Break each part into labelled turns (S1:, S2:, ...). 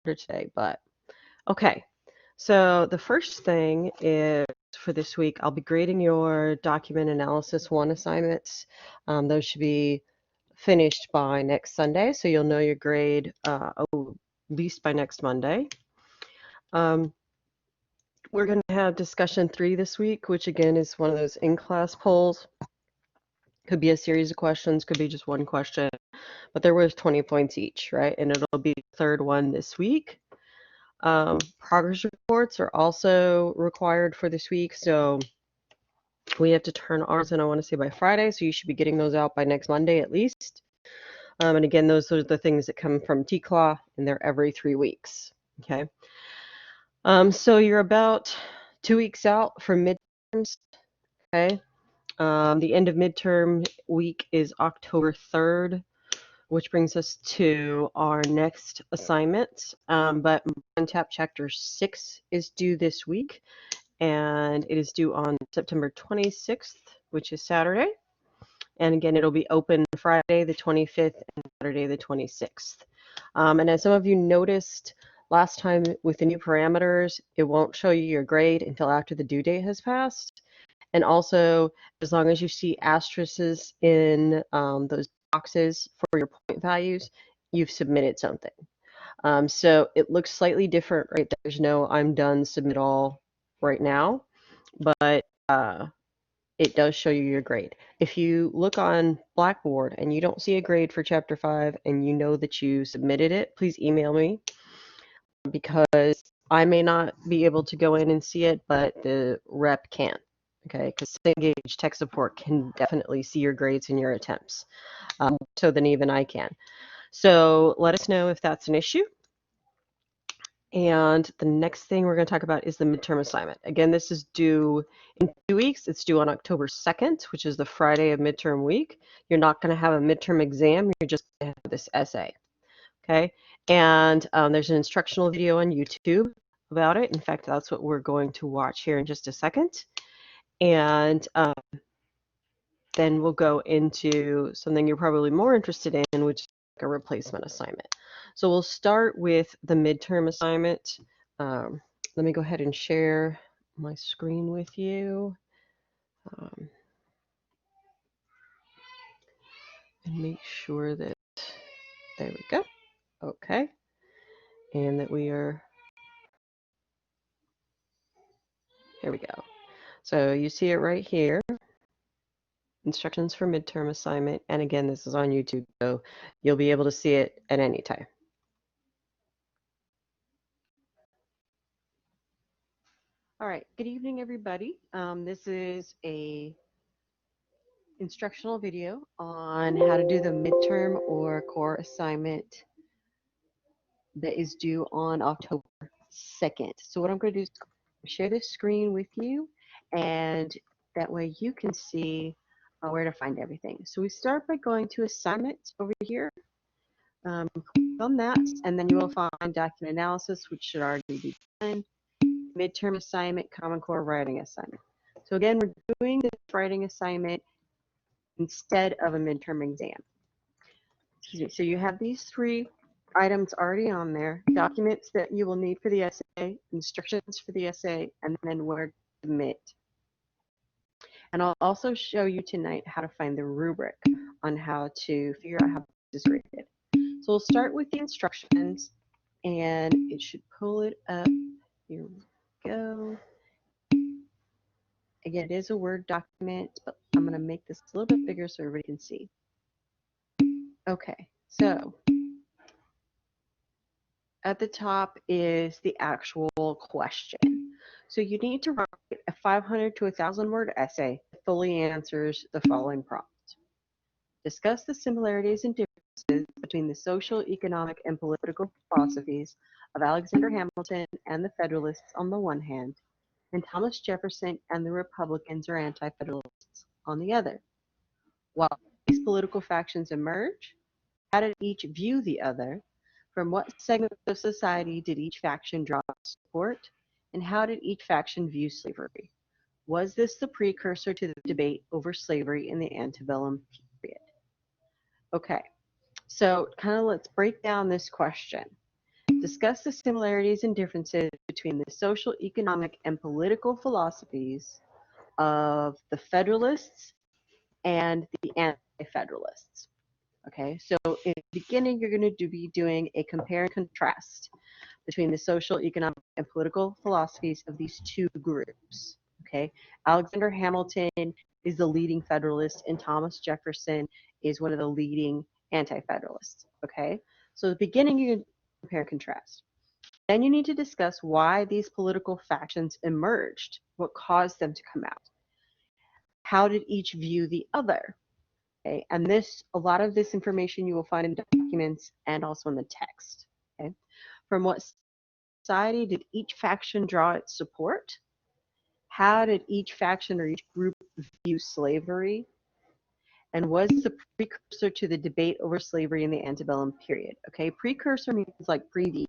S1: today, but okay. So the first thing is for this week, I'll be grading your document analysis one assignments. Those should be finished by next Sunday, so you'll know your grade at least by next Monday. We're going to have discussion 3 this week, which again is one of those in-class polls. Could be a series of questions, could be just one question, but they're worth 20 points each, right? And it'll be the third one this week. Progress reports are also required for this week, so we have to turn ours in, I want to say, by Friday, so you should be getting those out by next Monday at least. And again, those are the things that come from TCLA, and they're every 3 weeks, okay? So you're about 2 weeks out from midterms, okay? The end of midterm week is October 3rd, which brings us to our next assignment. But MindTap Chapter 6 is due this week, and it is due on September 26th, which is Saturday. And again, it'll be open Friday the 25th and Saturday the 26th. And as some of you noticed last time with the new parameters, it won't show you your grade until after the due date has passed. And also, as long as you see asterisks in those boxes for your point values, you've submitted something. So it looks slightly different, right? There's no I'm done, submit all right now, but it does show you your grade. If you look on Blackboard and you don't see a grade for Chapter 5 and you know that you submitted it, please email me because I may not be able to go in and see it, but the rep can. Okay, because Cengage Tech Support can definitely see your grades and your attempts, so than even I can. So let us know if that's an issue. And the next thing we're going to talk about is the midterm assignment. Again, this is due in 2 weeks. It's due on October 2nd, which is the Friday of midterm week. You're not going to have a midterm exam. You're just going to have this essay. Okay, and there's an instructional video on YouTube about it. In fact, that's what we're going to watch here in just a second. And then we'll go into something you're probably more interested in, which is like a replacement assignment. So we'll start with the midterm assignment. Let me go ahead and share my screen with you. And make sure that, there we go. Okay. And that we are, here we go. So you see it right here. Instructions for midterm assignment. And again, this is on YouTube, so you'll be able to see it at any time. All right, good evening, everybody. This is a instructional video on how to do the midterm or core assignment that is due on October 2nd. So what I'm going to do is share this screen with you, and that way you can see where to find everything. So we start by going to assignments over here. Click on that, and then you will find document analysis, which should already be done. Midterm assignment, Common Core writing assignment. So again, we're doing this writing assignment instead of a midterm exam. Excuse me. So you have these 3 items already on there: documents that you will need for the essay, instructions for the essay, and then where to submit. And I'll also show you tonight how to find the rubric on how to figure out how this is rated. So we'll start with the instructions, and it should pull it up. Here we go. Again, it is a Word document, but I'm going to make this a little bit bigger so everybody can see. Okay, so at the top is the actual question. So you need to write a 500 to 1,000 word essay that fully answers the following prompt. Discuss the similarities and differences between the social, economic, and political philosophies of Alexander Hamilton and the Federalists on the one hand, and Thomas Jefferson and the Republicans or Anti-Federalists on the other. While these political factions emerge, how did each view the other? From what segment of society did each faction draw support? And how did each faction view slavery? Was this the precursor to the debate over slavery in the antebellum period? Okay, so kind of let's break down this question. Discuss the similarities and differences between the social, economic, and political philosophies of the Federalists and the Anti-Federalists. Okay, so in the beginning, you're going to be doing a compare and contrast between the social, economic, and political philosophies of these two groups. Okay, Alexander Hamilton is the leading Federalist, and Thomas Jefferson is one of the leading Anti-Federalists. Okay, so at the beginning, you can compare and contrast. Then you need to discuss why these political factions emerged, what caused them to come out. How did each view the other? Okay, and a lot of this information you will find in documents and also in the text. Okay, from what society did each faction draw its support? How did each faction or each group view slavery? And was the precursor to the debate over slavery in the antebellum period? Okay, precursor means like preview.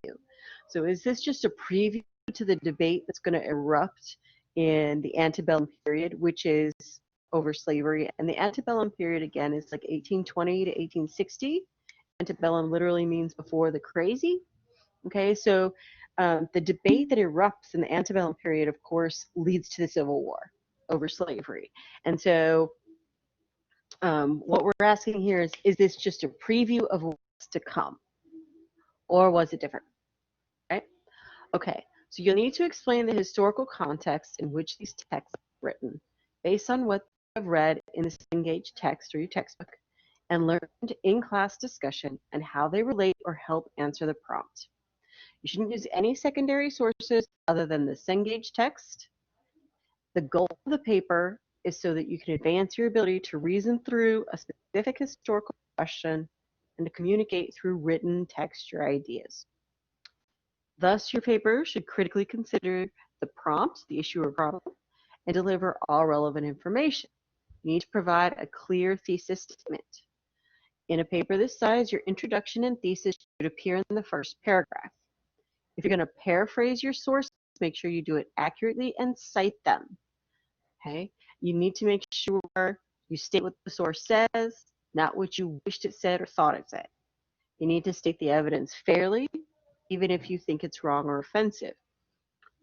S1: So is this just a preview to the debate that's going to erupt in the antebellum period, which is over slavery? And the antebellum period, again, is like 1820 to 1860. Antebellum literally means before the crazy. Okay, so the debate that erupts in the antebellum period, of course, leads to the Civil War over slavery. And so what we're asking here is this just a preview of what's to come? Or was it different? Right? Okay, so you'll need to explain the historical context in which these texts are written, based on what you have read in the Cengage text or your textbook, and learned in class discussion, and how they relate or help answer the prompt. You shouldn't use any secondary sources other than the Cengage text. The goal of the paper is so that you can advance your ability to reason through a specific historical question and to communicate through written text your ideas. Thus, your paper should critically consider the prompt, the issue or problem, and deliver all relevant information. You need to provide a clear thesis statement. In a paper this size, your introduction and thesis should appear in the first paragraph. If you're going to paraphrase your sources, make sure you do it accurately and cite them. Okay? You need to make sure you state what the source says, not what you wished it said or thought it said. You need to state the evidence fairly, even if you think it's wrong or offensive.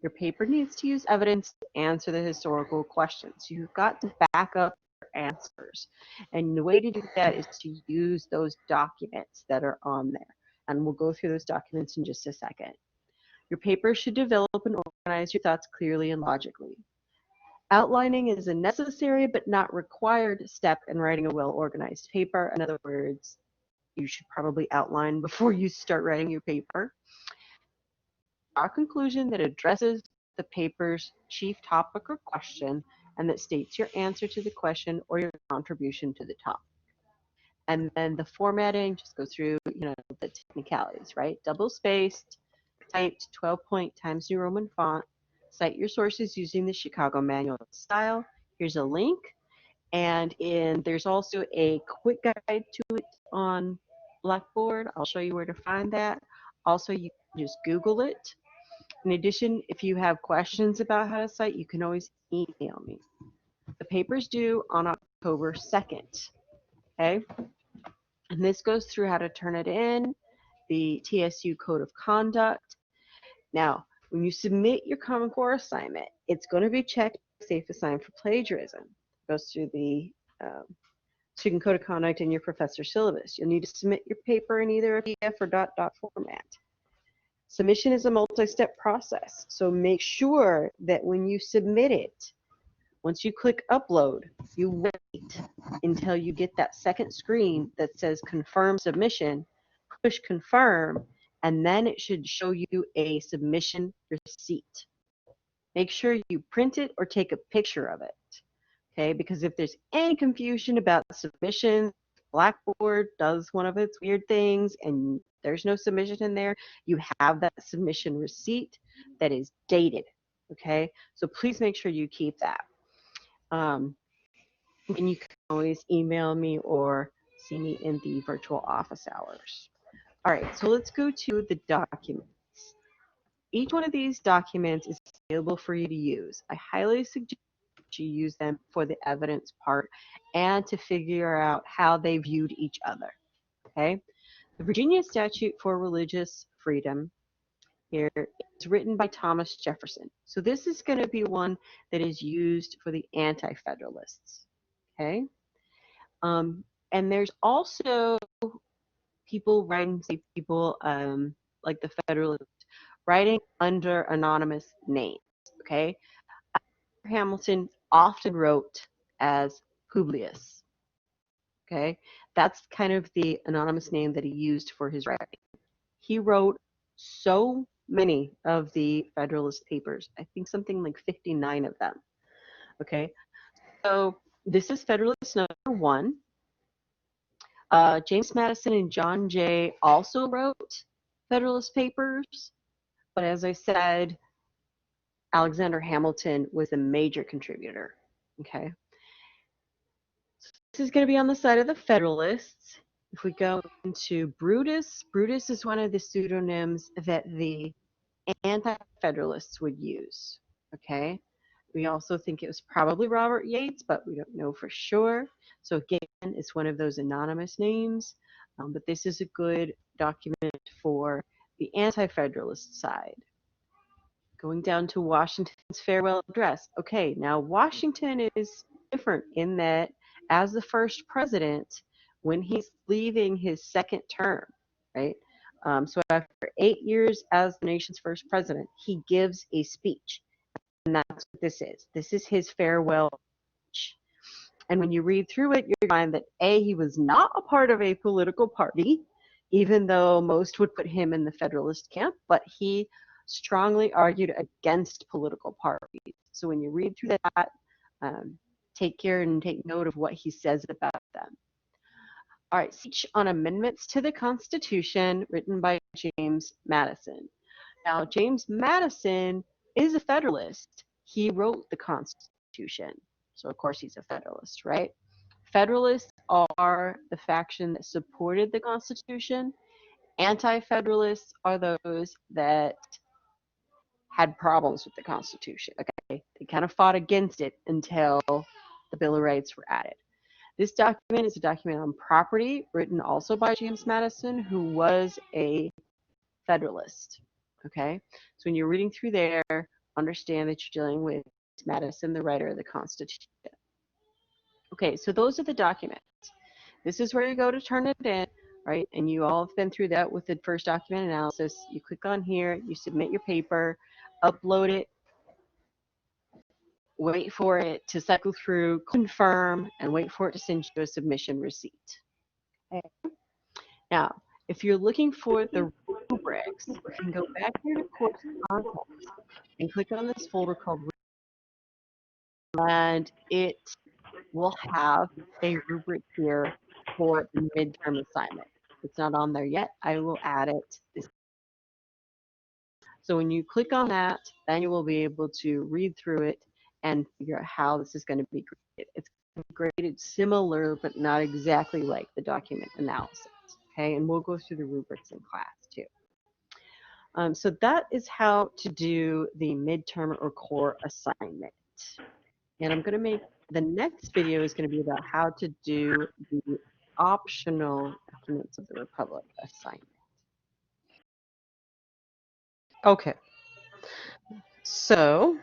S1: Your paper needs to use evidence to answer the historical questions. You've got to back up your answers. And the way to do that is to use those documents that are on there. And we'll go through those documents in just a second. Your paper should develop and organize your thoughts clearly and logically. Outlining is a necessary but not required step in writing a well-organized paper. In other words, you should probably outline before you start writing your paper. Our conclusion that addresses the paper's chief topic or question and that states your answer to the question or your contribution to the topic. And then the formatting, just go through, the technicalities, right? Double spaced, typed 12-point Times New Roman font. Cite your sources using the Chicago Manual of Style. Here's a link. And there's also a quick guide to it on Blackboard. I'll show you where to find that. Also, you can just Google it. In addition, if you have questions about how to cite, you can always email me. The paper's due on October 2nd. Okay? And this goes through how to turn it in, the TSU Code of Conduct. Now, when you submit your Common Core assignment, it's going to be checked safe assigned for plagiarism. It goes through the Student Code of Conduct and your professor syllabus. You'll need to submit your paper in either a PDF or .dot format. Submission is a multi-step process, so make sure that when you submit it, once you click upload, you wait until you get that second screen that says confirm submission, push confirm, and then it should show you a submission receipt. Make sure you print it or take a picture of it, okay? Because if there's any confusion about submission, Blackboard does one of its weird things and there's no submission in there, you have that submission receipt that is dated, okay? So please make sure you keep that. And you can always email me or see me in the virtual office hours. All right, so let's go to the documents. Each one of these documents is available for you to use. I highly suggest you use them for the evidence part and to figure out how they viewed each other, okay? The Virginia Statute for Religious Freedom
S2: here is written by Thomas Jefferson. So this is going to be one that is used for the Anti-Federalists. Okay. And there's also people writing, say people like the Federalists, writing under anonymous names. Okay. Hamilton often wrote as Publius. Okay. That's kind of the anonymous name that he used for his writing. He wrote so many of the Federalist Papers. I think something like 59 of them. Okay. So this is Federalist number 1. James Madison and John Jay also wrote Federalist Papers, but as I said, Alexander Hamilton was a major contributor. Okay. So this is going to be on the side of the Federalists. If we go into Brutus, Brutus is one of the pseudonyms that the Anti-Federalists would use. Okay. We also think it was probably Robert Yates, but we don't know for sure. So again, it's one of those anonymous names, but this is a good document for the Anti-Federalist side. Going down to Washington's farewell address. Okay, now Washington is different in that as the first president, when he's leaving his second term, right? So after 8 years as the nation's first president, he gives a speech. And that's what this is. This is his farewell speech. And when you read through it, you find that A, he was not a part of a political party, even though most would put him in the Federalist camp, but he strongly argued against political parties. So when you read through that, take care and take note of what he says about them. All right, speech on amendments to the Constitution, written by James Madison. Now, James Madison is a Federalist. He wrote the Constitution. So, of course, he's a Federalist, right? Federalists are the faction that supported the Constitution. Anti-Federalists are those that had problems with the Constitution. Okay, they kind of fought against it until the Bill of Rights were added. This document is a document on property, written also by James Madison, who was a Federalist. Okay, so when you're reading through there, understand that you're dealing with Madison, the writer of the Constitution. Okay, so those are the documents. This is where you go to turn it in, right? And you all have been through that with the first document analysis. You click on here, you submit your paper, upload it, wait for it to cycle through, confirm, and wait for it to send you a submission receipt. Okay. Now, if you're looking for the rubrics, you can go back here to course contents and click on this folder called rubrics, and it will have a rubric here for the midterm assignment. It's not on there yet. I will add it. So when you click on that, then you will be able to read through it and figure out how this is going to be graded. It's graded similar, but not exactly like the document analysis. Okay, and we'll go through the rubrics in class too. So that is how to do the midterm or core assignment. And I'm going to make the next video is going to be about how to do the optional documents of the Republic assignment. Okay. So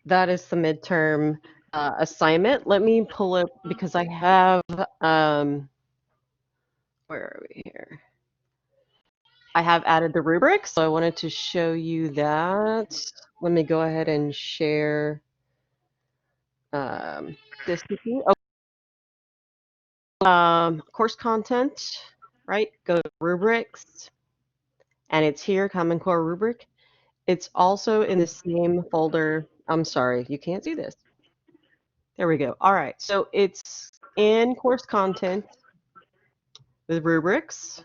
S2: that is the midterm assignment. Let me pull up because I have, where are we here? I have added the rubric, so I wanted to show you that. Let me go ahead and share this with you. Oh, course content, right? Go to rubrics, and it's here, Common Core rubric. It's also in the same folder. I'm sorry, you can't see this. There we go. All right, so it's in course content with rubrics.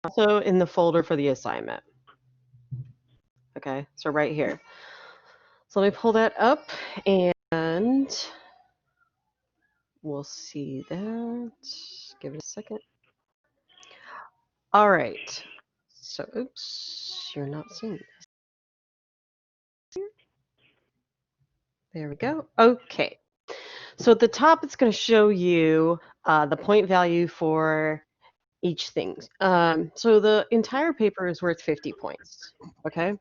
S2: Also in the folder for the assignment. Okay, so right here. So let me pull that up and we'll see that. Give it a second. All right. So, oops, you're not seeing this. There we go. Okay. So at the top, it's going to show you the point value for
S1: each thing. So the entire paper is worth 50 points. Okay.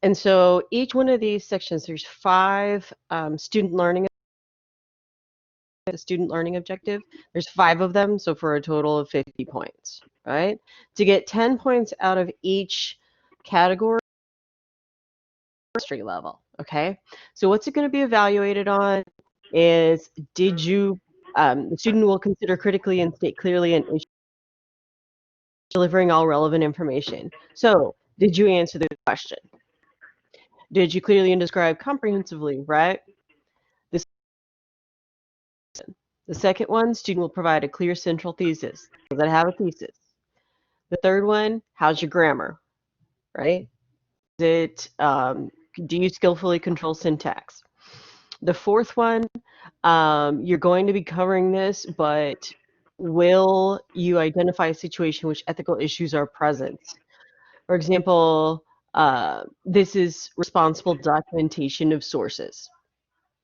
S1: And so each one of these sections, there's 5 student learning objective. There's 5 of them, so for a total of 50 points, right? To get 10 points out of each category, history level, okay? So what's it going to be evaluated on is the student will consider critically and state clearly an issue, delivering all relevant information. So did you answer the question? Did you clearly and describe comprehensively, right? The second one, student will provide a clear central thesis. Does that have a thesis? The third one, how's your grammar, right? Do you skillfully control syntax? The fourth one, you're going to be covering this, but will you identify a situation in which ethical issues are present? For example, this is responsible documentation of sources.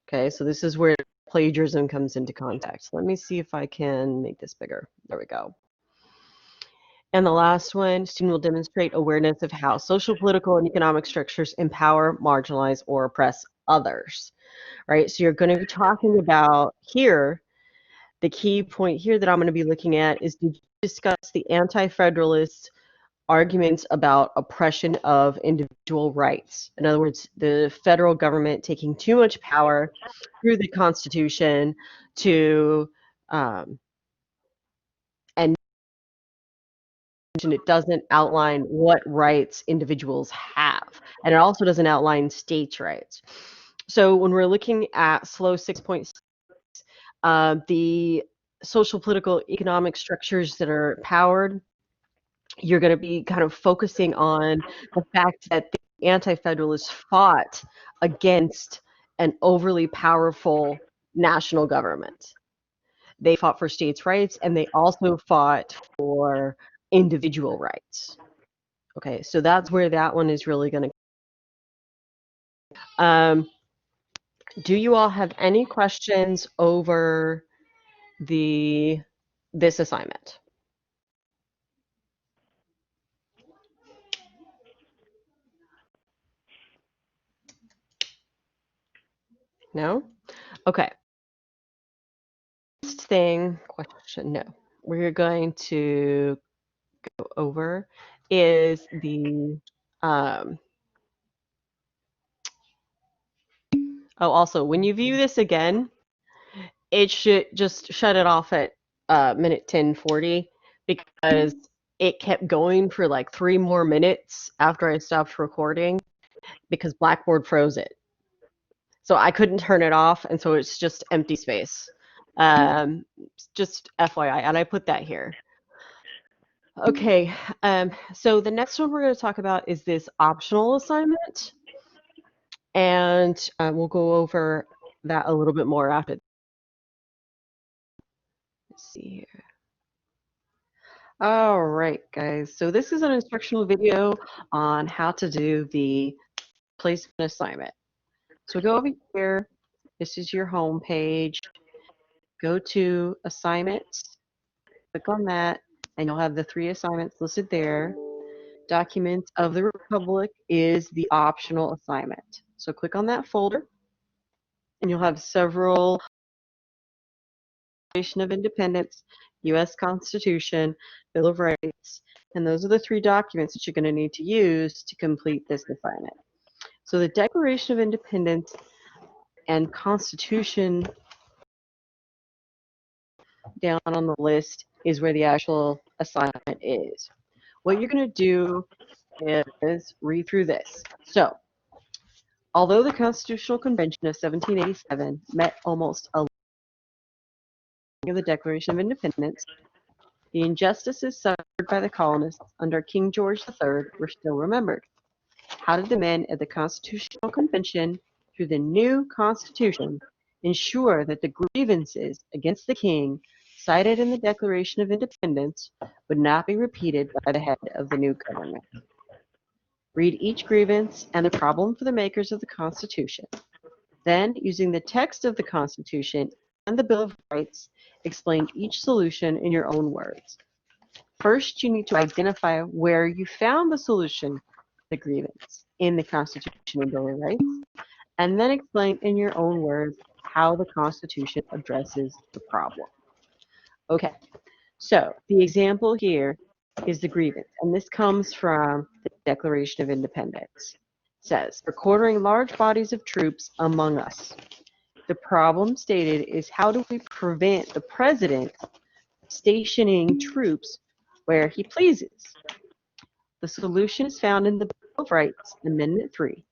S1: Okay, so this is where plagiarism comes into context. Let me see if I can make this bigger. There we go. And the last one, student will demonstrate awareness of how social, political, and economic structures empower, marginalize, or oppress others, right? So you're going to be talking about here, the key point here that I'm going to be looking at is, did you discuss the anti-federalist arguments about oppression of individual rights? In other words, the federal government taking too much power through the Constitution to, and it doesn't outline what rights individuals have, and it also doesn't outline states' rights. So when we're looking at SLO 6.6, the social, political, economic structures that are powered, you're going to be kind of focusing on the fact that the anti-federalists fought against an overly powerful national government. They fought for states' rights, and they also fought for individual rights. Okay, so that's where that one is really going to. Do you all have any questions over this assignment? No? Okay. Next question, no. We're going to go over is the, also, when you view this again, it should just shut it off at minute 10:40, because it kept going for like 3 more minutes after I stopped recording because Blackboard froze it. So I couldn't turn it off, and so it's just empty space. Just FYI, and I put that here. Okay, so the next one we're going to talk about is this optional assignment, and we'll go over that a little bit more after. Let's see here. All right, guys, so this is an instructional video on how to do the placement assignment. So go over here. This is your home page. Go to assignments, click on that, and you'll have the 3 assignments listed there. Documents of the Republic is the optional assignment. So click on that folder, and you'll have several: Declaration of Independence, U.S. Constitution, Bill of Rights, and those are the 3 documents that you're going to need to use to complete this assignment. So the Declaration of Independence and Constitution down on the list is where the actual assignment is. What you're going to do is read through this. So, although the Constitutional Convention of 1787 met almost a of the Declaration of Independence, the injustices suffered by the colonists under King George III were still remembered. How did the men at the Constitutional Convention, through the new Constitution, ensure that the grievances against the king cited in the Declaration of Independence would not be repeated by the head of the new government? Read each grievance and the problem for the makers of the Constitution. Then, using the text of the Constitution and the Bill of Rights, explain each solution in your own words.
S2: First, you need to identify where you found the solution to the grievance in the Constitution and Bill of Rights, and then explain in your own words how the Constitution addresses the problem. Okay, so the example here is the grievance, and this comes from the Declaration of Independence. It says, "For quartering large bodies of troops among us. The problem stated is how do we prevent the president stationing troops where he pleases? The solution is found in the Bill of Rights, Amendment 3.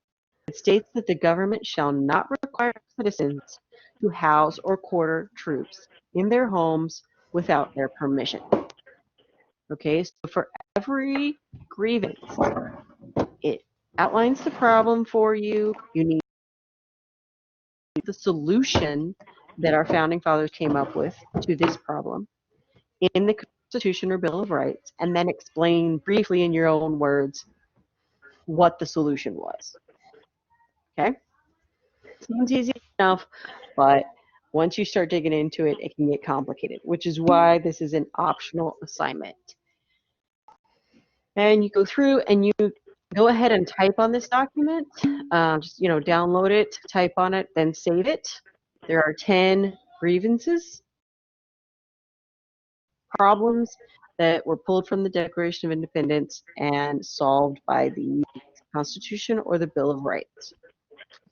S2: It states that the government shall not require citizens to house or quarter troops in their homes without their permission." Okay, so for every grievance, it outlines the problem for you. You need the solution that our founding fathers came up with to this problem in the Constitution or Bill of Rights, and then explain briefly in your own words what the solution was. Okay? Seems easy enough, but once you start digging into it, it can get complicated, which is why this is an optional assignment. And you go through and you go ahead and type on this document. Just, download it, type on it, then save it. There are 10 grievances, problems that were pulled from the Declaration of Independence and solved by the Constitution or the Bill of Rights.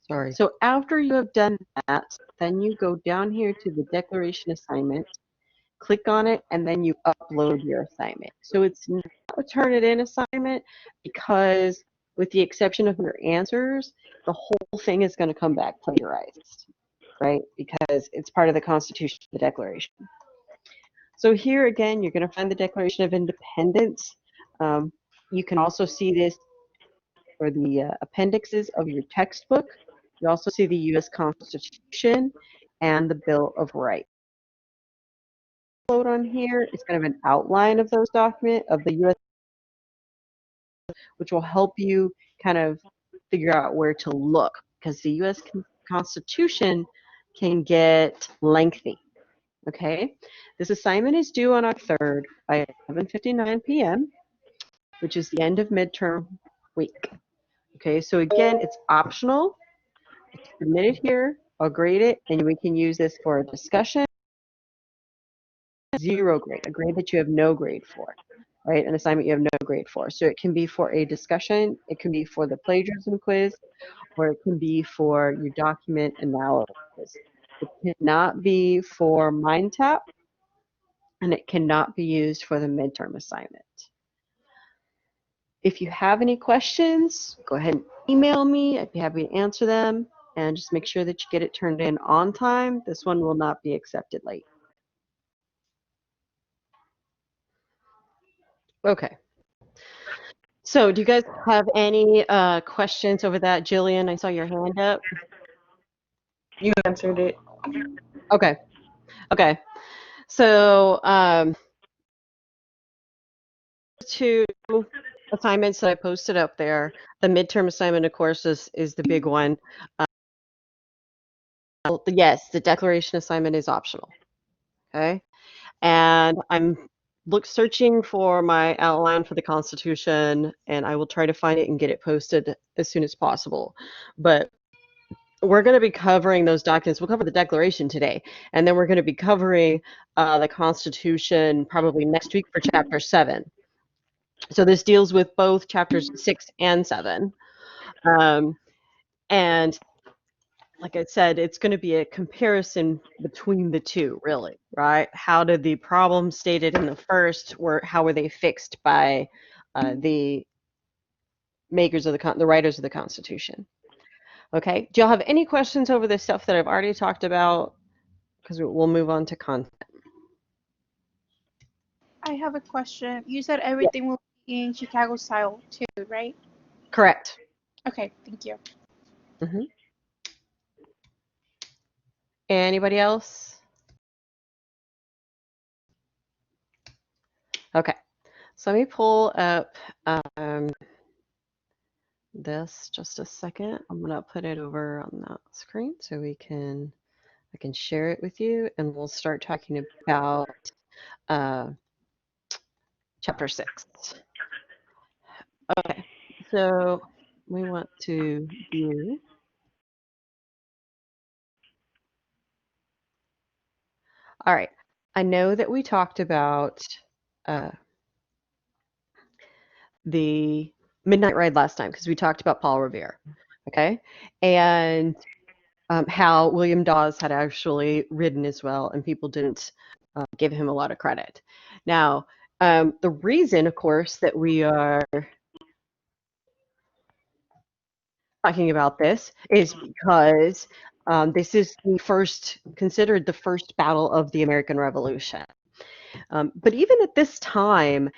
S1: Sorry.
S2: So after you have done that, then you go down here to the declaration assignment, click on it, and then you upload your assignment. So it's not a Turnitin assignment because, with the exception of your answers, the whole thing is going to come back plagiarized, right? Because it's part of the Constitution, the Declaration. So here again, you're going to find the Declaration of Independence. You can also see this for the appendixes of your textbook. You also see the U.S. Constitution and the Bill of Rights. On here is kind of an outline of those documents of the U.S., which will help you kind of figure out where to look, because the U.S. Constitution can get lengthy. Okay, this assignment is due on October 3rd by 11:59 p.m., which is the end of midterm week. Okay, so again, it's optional. It's submitted here. I'll grade it, and we can use this for a discussion. 0 grade, a grade that you have no grade for, right? An assignment you have no grade for. So it can be for a discussion, it can be for the plagiarism quiz, or it can be for your document analysis. It cannot be for MindTap, and it cannot be used for the midterm assignment. If you have any questions, go ahead and email me. I'd be happy to answer them. And just make sure that you get it turned in on time. This one will not be accepted late. Okay. So do you guys have any questions over that? Jillian, I saw your hand up.
S1: You answered it.
S2: Okay. Okay. So 2 assignments that I posted up there. The midterm assignment, of course, is the big one. Yes, the declaration assignment is optional. Okay. And I'm searching for my outline for the Constitution, and I will try to find it and get it posted as soon as possible. But we're going to be covering those documents. We'll cover the Declaration today, and then we're going to be covering the Constitution probably next week for Chapter 7. So this deals with both Chapters 6 and 7. And like I said, it's going to be a comparison between the two, really, right? How did the problems stated in the first, how were they fixed by the makers of the writers of the Constitution? Okay. Do y'all have any questions over the stuff that I've already talked about? Because we'll move on to content.
S3: I have a question. You said everything will be in Chicago style too, right?
S2: Correct.
S3: Okay, thank you.
S2: Mm-hmm. Anybody else? Okay. So let me pull up this just a second. I'm going to put it over on that screen so I can share it with you, and we'll start talking about
S1: chapter 6. Okay, so we want to do. All right, I know that we talked about the Midnight Ride last time because we talked about Paul Revere, okay? And how William Dawes had actually ridden as well, and people didn't give him a lot of credit. Now, the reason, of course, that we are talking about this is because this is considered the first battle of the American Revolution. But even at this time,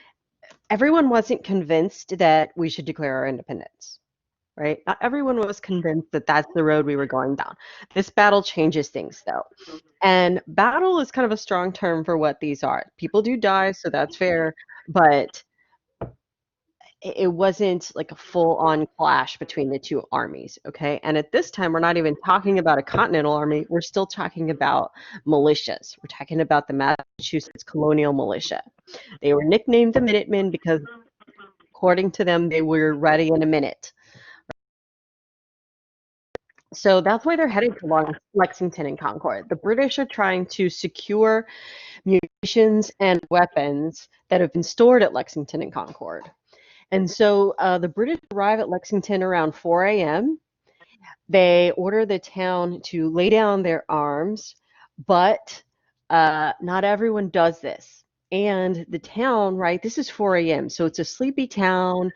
S1: everyone wasn't convinced that we should declare our independence, right? Not everyone was convinced that that's the road we were going down. This battle changes things, though. And battle is kind of a strong term for what these are. People do die, so that's fair, but it wasn't like a full-on clash between the two armies, okay? And at this time, we're not even talking about a continental army. We're still talking about militias. We're talking about the Massachusetts Colonial Militia. They were nicknamed the Minutemen because, according to them, they were ready in a minute. So that's why they're headed to Lexington and Concord. The British are trying to secure munitions and weapons that have been stored at Lexington and Concord. And so the British arrive at Lexington around 4 a.m. They order the town to lay down their arms, but not everyone does this. And the town, right, this is 4 a.m., so it's a sleepy town.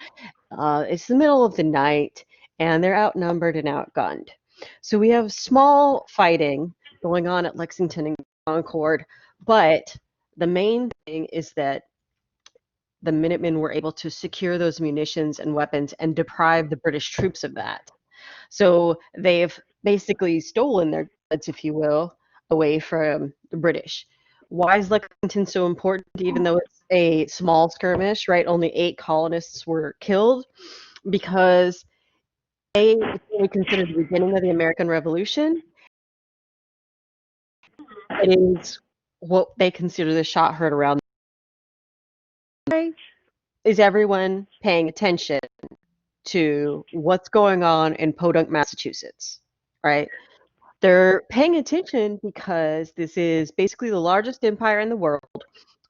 S1: It's the middle of the night, and they're outnumbered and outgunned. So we have small fighting going on at Lexington and Concord, but the main thing is that the Minutemen were able to secure those munitions and weapons and deprive the British troops of that. So they've basically stolen their goods, if you will, away from the British. Why is Lexington so important, even though it's a small skirmish, right? Only 8 colonists were killed because they considered the beginning of the American Revolution. It is what they consider the shot heard around. Is everyone paying attention to what's going on in Podunk, Massachusetts, right? They're paying attention because this is basically the largest empire in the world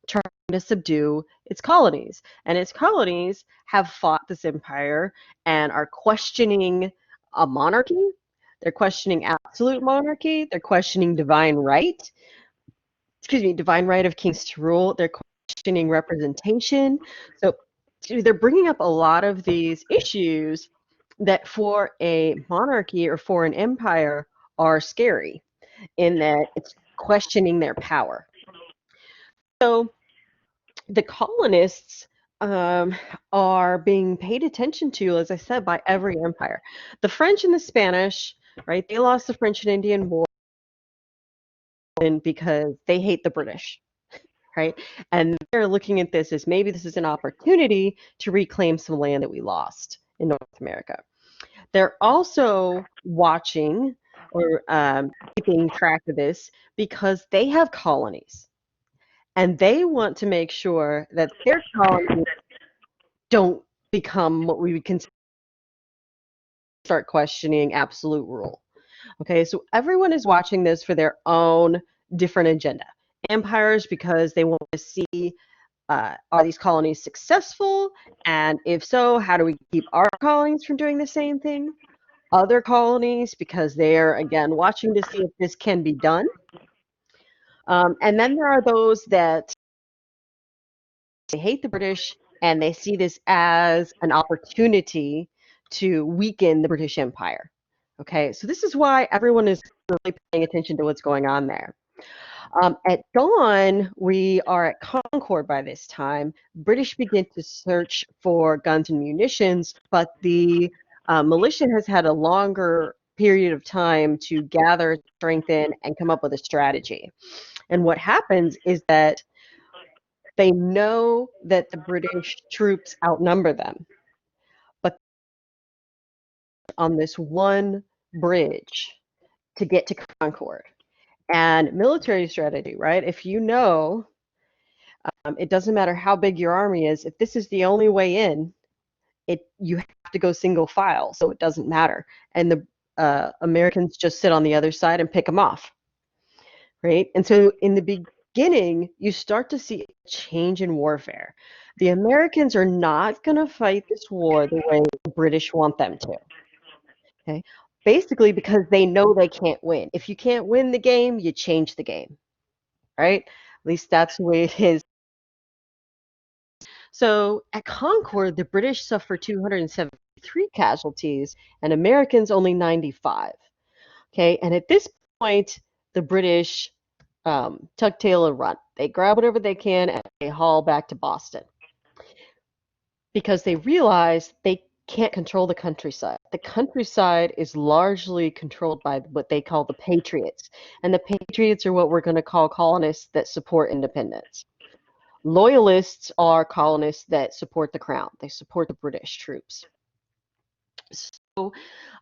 S1: trying to subdue its colonies. And its colonies have fought this empire and are questioning a monarchy. They're questioning absolute monarchy. They're questioning divine right. Divine right of kings to rule. They're questioning representation. So they're bringing up a lot of these issues that for a monarchy or for an empire are scary in that it's questioning their power. So the colonists are being paid attention to, as I said, by every empire. The French and the Spanish, right? They lost the French and Indian War because they hate the British, right? And they're looking at this as maybe this is an opportunity to reclaim some land that we lost in North America. They're also watching or keeping track of this because they have colonies. And they want to make sure that their colonies don't become what we would consider start questioning absolute rule. Okay, so everyone is watching this for their own different agenda. Empires because they want to see are these colonies successful? And if so, how do we keep our colonies from doing the same thing? Other colonies because they're, again, watching to see if this can be done. And then there are those that they hate the British and they see this as an opportunity to weaken the British Empire. Okay, so this is why everyone is really paying attention to what's going on there. At dawn, we are at Concord by this time. British begin to search for guns and munitions, but the militia has had a longer period of time to gather, strengthen, and come up with a strategy. And what happens is that they know that the British troops outnumber them, but on this one bridge to get to Concord. And military strategy, right? If you know it doesn't matter how big your army is. If this is the only way in, you have to go single file, so it doesn't matter. And the Americans just sit on the other side and pick them off, right? And so in the beginning, you start to see a change in warfare. The Americans are not going to fight this war the way the British want them to. Okay? Basically because they know they can't win. If you can't win the game, you change the game, right? At least that's the way it is. So at Concord, the British suffered 273 casualties and Americans only 95. Okay, and at this point, the British tuck tail and run. They grab whatever they can and they haul back to Boston because they realize they can't control the countryside. The countryside is largely controlled by what they call the Patriots, and the Patriots are what we're going to call colonists that support independence. Loyalists are colonists that support the crown. They support the British troops. So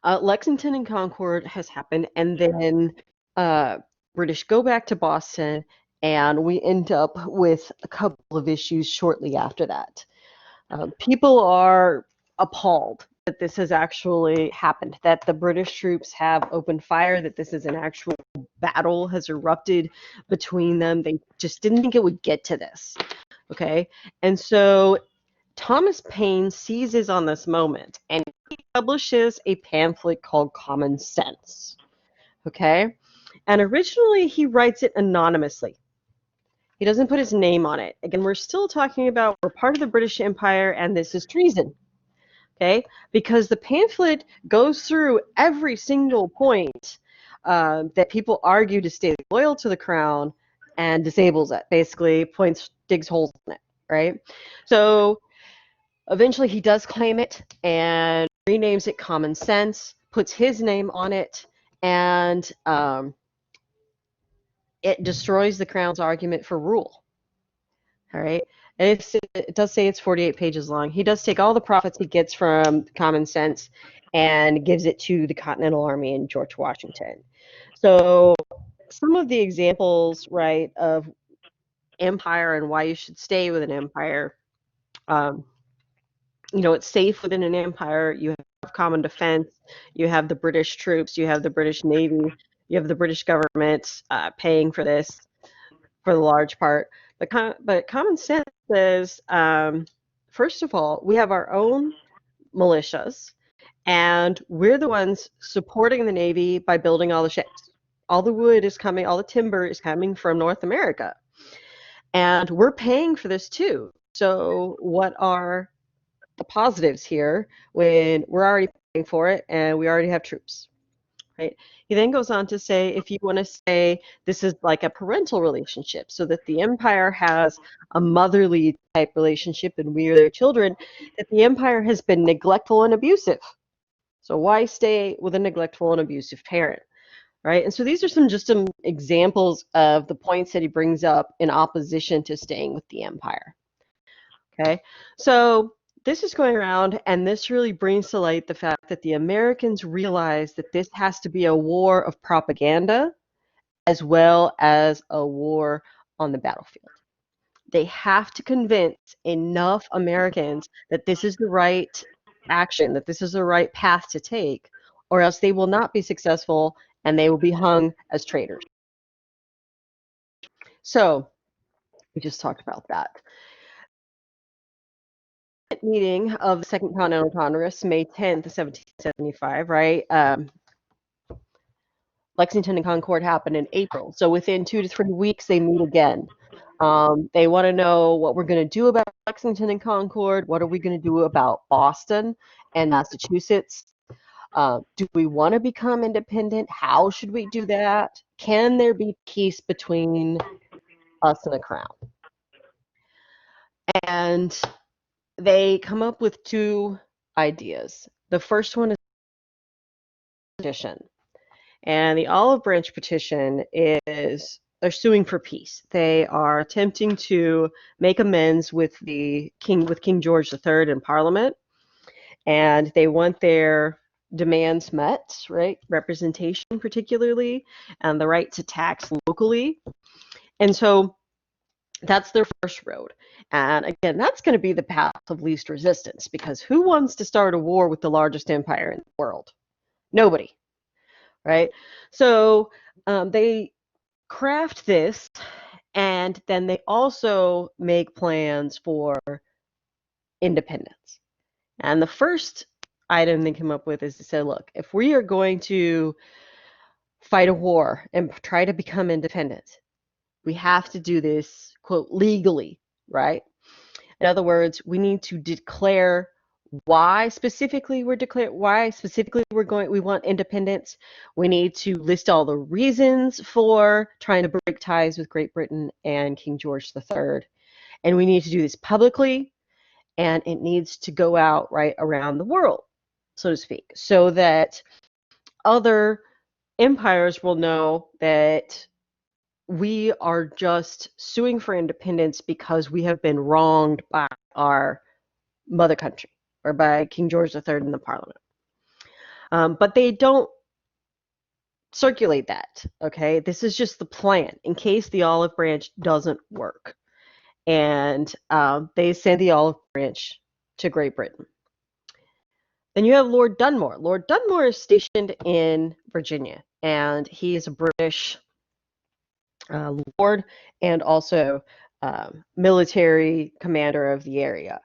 S1: Lexington and Concord has happened, and then British go back to Boston, and we end up with a couple of issues shortly after that. People are appalled that this has actually happened, that the British troops have opened fire, that this is an actual battle has erupted between them. They just didn't think it would get to this. Okay, and so Thomas Paine seizes on this moment and he publishes a pamphlet called Common Sense. Okay, and originally he writes it anonymously. He doesn't put his name on it. Again, we're still talking about we're part of the British Empire and this is treason. Okay, because the pamphlet goes through every single point that people argue to stay loyal to the crown and disables it. Basically, digs holes in it, right? So eventually he does claim it and renames it Common Sense, puts his name on it, and it destroys the crown's argument for rule. All right. And it does say it's 48 pages long. He does take all the profits he gets from Common Sense and gives it to the Continental Army and George Washington. So some of the examples, right, of empire and why you should stay with an empire, you know, it's safe within an empire. You have common defense. You have the British troops. You have the British Navy. You have the British government paying for this for the large part. But Common Sense says, first of all, we have our own militias, and we're the ones supporting the Navy by building all the ships. All the wood is coming, all the timber is coming from North America. And we're paying for this too. So what are the positives here when we're already paying for it and we already have troops? Right. He then goes on to say, if you want to say this is like a parental relationship, so that the empire has a motherly type relationship and we are their children, that the empire has been neglectful and abusive. So why stay with a neglectful and abusive parent? Right. And so these are some examples of the points that he brings up in opposition to staying with the empire. Okay. So this is going around, and this really brings to light the fact that the Americans realize that this has to be a war of propaganda as well as a war on the battlefield. They have to convince enough Americans that this is the right action, that this is the right path to take, or else they will not be successful and they will be hung as traitors. So we just talked about that. Meeting of the Second Continental Congress, May 10th, 1775, right? Lexington and Concord happened in April. So within 2 to 3 weeks, they meet again. They want to know what we're going to do about Lexington and Concord. What are we going to do about Boston and Massachusetts? Do we want to become independent? How should we do that? Can there be peace between us and the crown? And they come up with 2 ideas. The first one is petition. And the Olive Branch petition is they're suing for peace. They are attempting to make amends with King George III in Parliament, and they want their demands met, right? Representation particularly, and the right to tax locally. And so That's their first road. And again, that's going to be the path of least resistance, because who wants to start a war with the largest empire in the world? Nobody, right? So they craft this, and then they also make plans for independence. And the first item they come up with is to say, look, if we are going to fight a war and try to become independent, we have to do this, quote, legally, right? In other words, we need to declare why specifically we want independence. We need to list all the reasons for trying to break ties with Great Britain and King George III. And we need to do this publicly, and it needs to go out right around the world, so to speak, so that other empires will know that we are just suing for independence because we have been wronged by our mother country or by King George III in the Parliament. But they don't circulate that, okay? This is just the plan in case the olive branch doesn't work. And they send the olive branch to Great Britain. Then you have Lord Dunmore. Lord Dunmore is stationed in Virginia, and he is a British lord and also military commander of the area.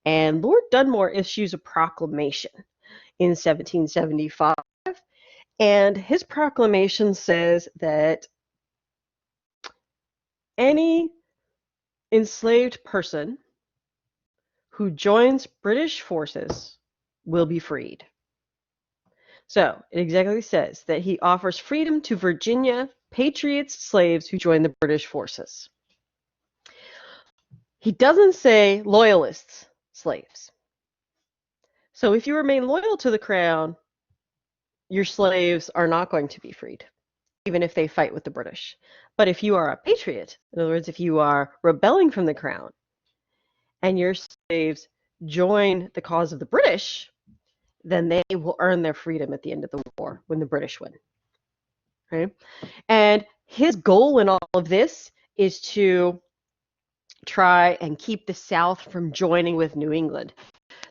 S1: And Lord Dunmore issues a proclamation in 1775, and his proclamation says that any enslaved person who joins British forces will be freed. So it exactly says that he offers freedom to Virginia patriots, slaves who join the British forces. He doesn't say loyalists, slaves. So if you remain loyal to the crown, your slaves are not going to be freed, even if they fight with the British. But if you are a patriot, in other words, if you are rebelling from the crown, and your slaves join the cause of the British, then they will earn their freedom at the end of the war when the British win. Right? And his goal in all of this is to try and keep the South from joining with New England.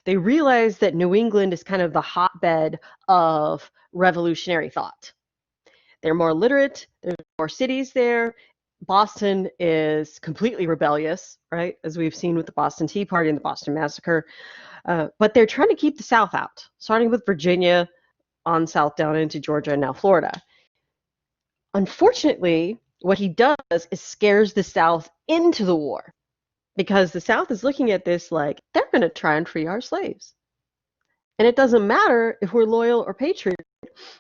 S1: They realize that New England is kind of the hotbed of revolutionary thought. They're more literate, there's more cities there. Boston is completely rebellious, right? As we've seen with the Boston Tea Party and the Boston Massacre. But they're trying to keep the South out, starting with Virginia on south down into Georgia and now Florida. Unfortunately, what he does is scares the South into the war, because the South is looking at this like they're going to try and free our slaves. And it doesn't matter if we're loyal or patriot.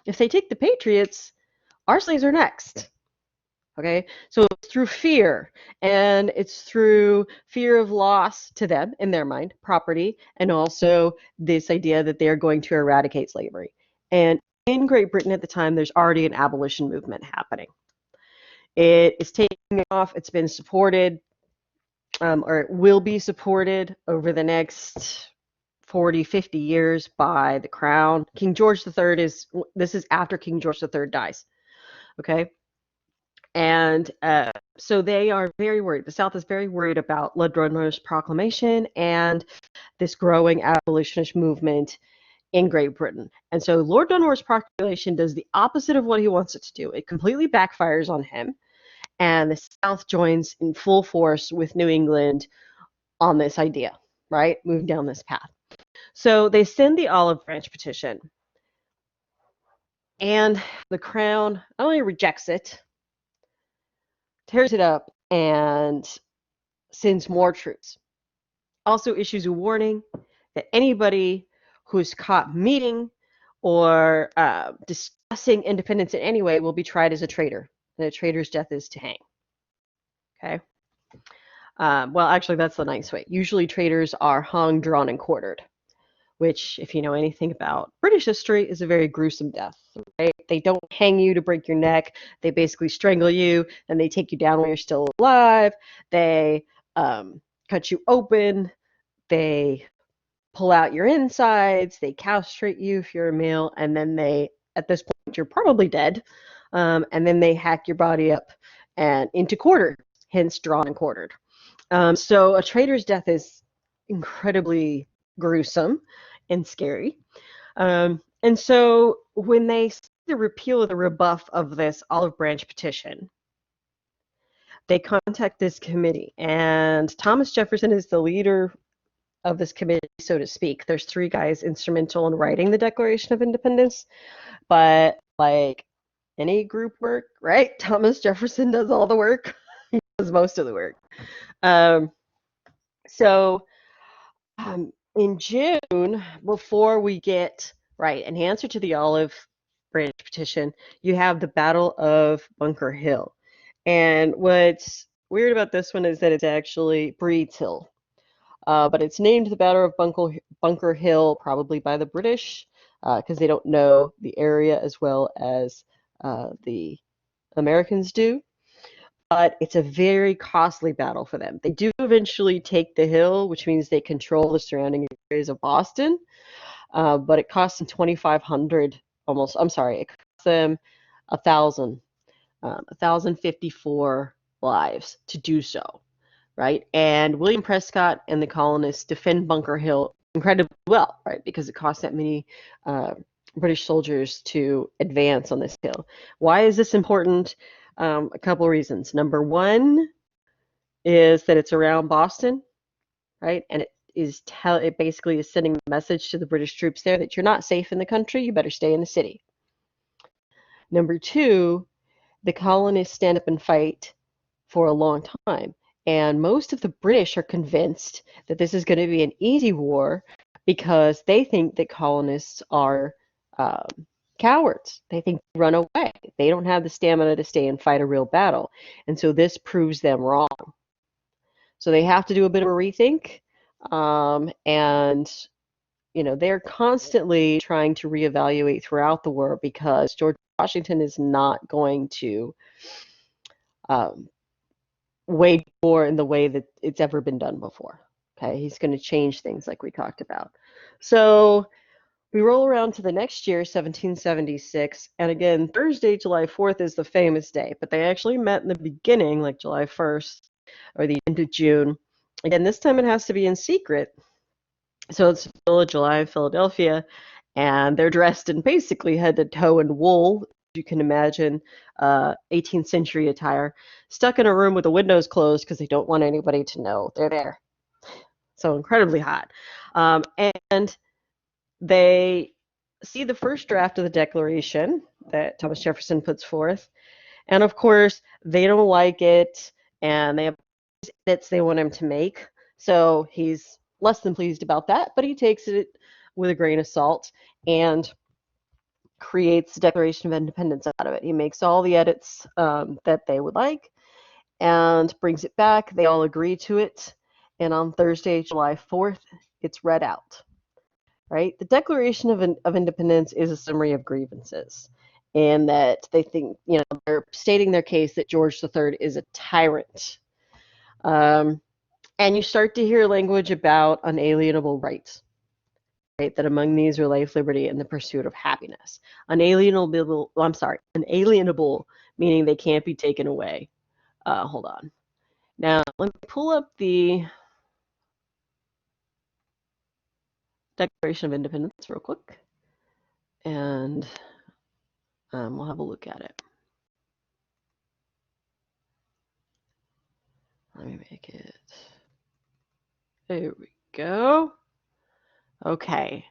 S1: If they take the patriots, our slaves are next. Okay, so it's through fear, and it's through fear of loss to them, in their mind, property, and also this idea that they are going to eradicate slavery. And in Great Britain at the time, there's already an abolition movement happening. It is taking off. It's been supported, or it will be supported over the next 40, 50 years by the crown. King George III this is after King George III dies. Okay. And so they are very worried. The South is very worried about Lord Dunmore's proclamation and this growing abolitionist movement in Great Britain. And so Lord Dunmore's proclamation does the opposite of what he wants it to do. It completely backfires on him. And the South joins in full force with New England on this idea, right? Moving down this path. So they send the olive branch petition. And the crown not only rejects it, tears it up, and sends more troops. Also issues a warning that anybody who's caught meeting or discussing independence in any way will be tried as a traitor. And a traitor's death is to hang. Okay? Well, actually, that's the nice way. Usually traitors are hung, drawn, and quartered, which, if you know anything about British history, is a very gruesome death. Right? They don't hang you to break your neck. They basically strangle you, and they take you down when you're still alive. They cut you open. They pull out your insides. They castrate you if you're a male, and then they, at this point, you're probably dead. And then they hack your body up and into quarters, hence drawn and quartered. So a traitor's death is incredibly gruesome and scary. And so when they see the repeal of the rebuff of this olive branch petition, they contact this committee, and Thomas Jefferson is the leader of this committee, so to speak. There's three guys instrumental in writing the Declaration of Independence, but like any group work, right? Thomas Jefferson does all the work. He does most of the work. Um, so in June, before we get right an answer to the olive branch petition, you have the Battle of Bunker Hill. And what's weird about this one is that it's actually Breed's Hill. But it's named the Battle of Bunker Hill, probably by the British, because they don't know the area as well as the Americans do. But it's a very costly battle for them. They do eventually take the hill, which means they control the surrounding areas of Boston. But it costs them 2,500 almost. I'm sorry, it costs them 1,000, 1,054 lives to do so, right? And William Prescott and the colonists defend Bunker Hill incredibly well, right? Because it costs that many British soldiers to advance on this hill. Why is this important? A couple of reasons. Number one is that it's around Boston, right? And it basically is sending a message to the British troops there that you're not safe in the country, you better stay in the city. Number two, the colonists stand up and fight for a long time. And most of the British are convinced that this is going to be an easy war because they think that colonists are cowards. They think they run away. They don't have the stamina to stay and fight a real battle. And so this proves them wrong. So they have to do a bit of a rethink. And, you know, they're constantly trying to reevaluate throughout the war because George Washington is not going to wage war in the way that it's ever been done before. Okay, he's going to change things like we talked about. So we roll around to the next year, 1776, and again, Thursday, July 4th is the famous day, but they actually met in the beginning, like July 1st or the end of June. Again, this time it has to be in secret. So it's the middle of July in Philadelphia, and they're dressed in basically head to toe in wool, you can imagine, 18th century attire, stuck in a room with the windows closed because they don't want anybody to know they're there. So incredibly hot. And they see the first draft of the Declaration that Thomas Jefferson puts forth. And of course, they don't like it, and they have edits they want him to make. So he's less than pleased about that, but he takes it with a grain of salt and creates the Declaration of Independence out of it. He makes all the edits that they would like and brings it back. They all agree to it. And on Thursday, July 4th, it's read out. Right? The Declaration of Independence is a summary of grievances, and that they think, you know, they're stating their case that George III is a tyrant. And you start to hear language about unalienable rights, right? That among these are life, liberty, and the pursuit of happiness. Unalienable, meaning they can't be taken away. Hold on. Now, let me pull up the Declaration of Independence real quick, and we'll have a look at it. Let me make it. There we go. Okay.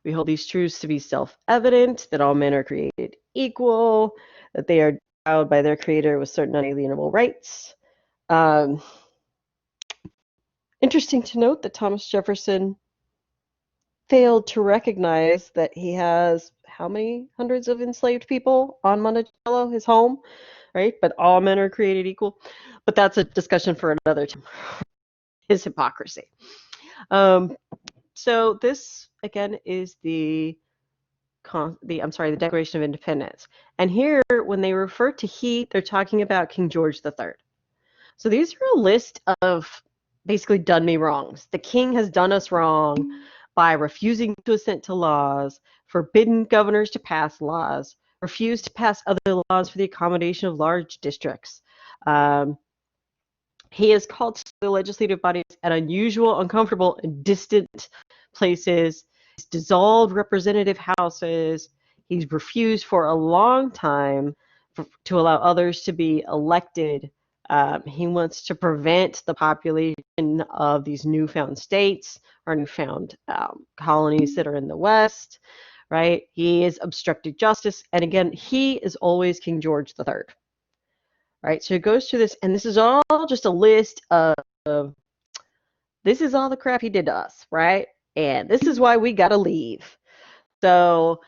S1: We hold these truths to be self-evident, that all men are created equal, that they are endowed by their creator with certain unalienable rights. Interesting to note that Thomas Jefferson failed to recognize that he has how many hundreds of enslaved people on Monticello, his home, right? But all men are created equal. But that's a discussion for another time. His hypocrisy. So this again is the Declaration of Independence. And here, when they refer to he, they're talking about King George III. So these are a list of basically done me wrongs. The king has done us wrong by refusing to assent to laws, forbidden governors to pass laws, refused to pass other laws for the accommodation of large districts, He has called the legislative bodies at unusual, uncomfortable, and distant places. He's dissolved representative houses. He's refused for a long time to allow others to be elected. He wants to prevent the population of these newfound states or newfound colonies that are in the West, right? He is obstructed justice. And again, he is always King George III. Right, so it goes through this, and this is all just a list of this is all the crap he did to us, right? And this is why we gotta leave. So,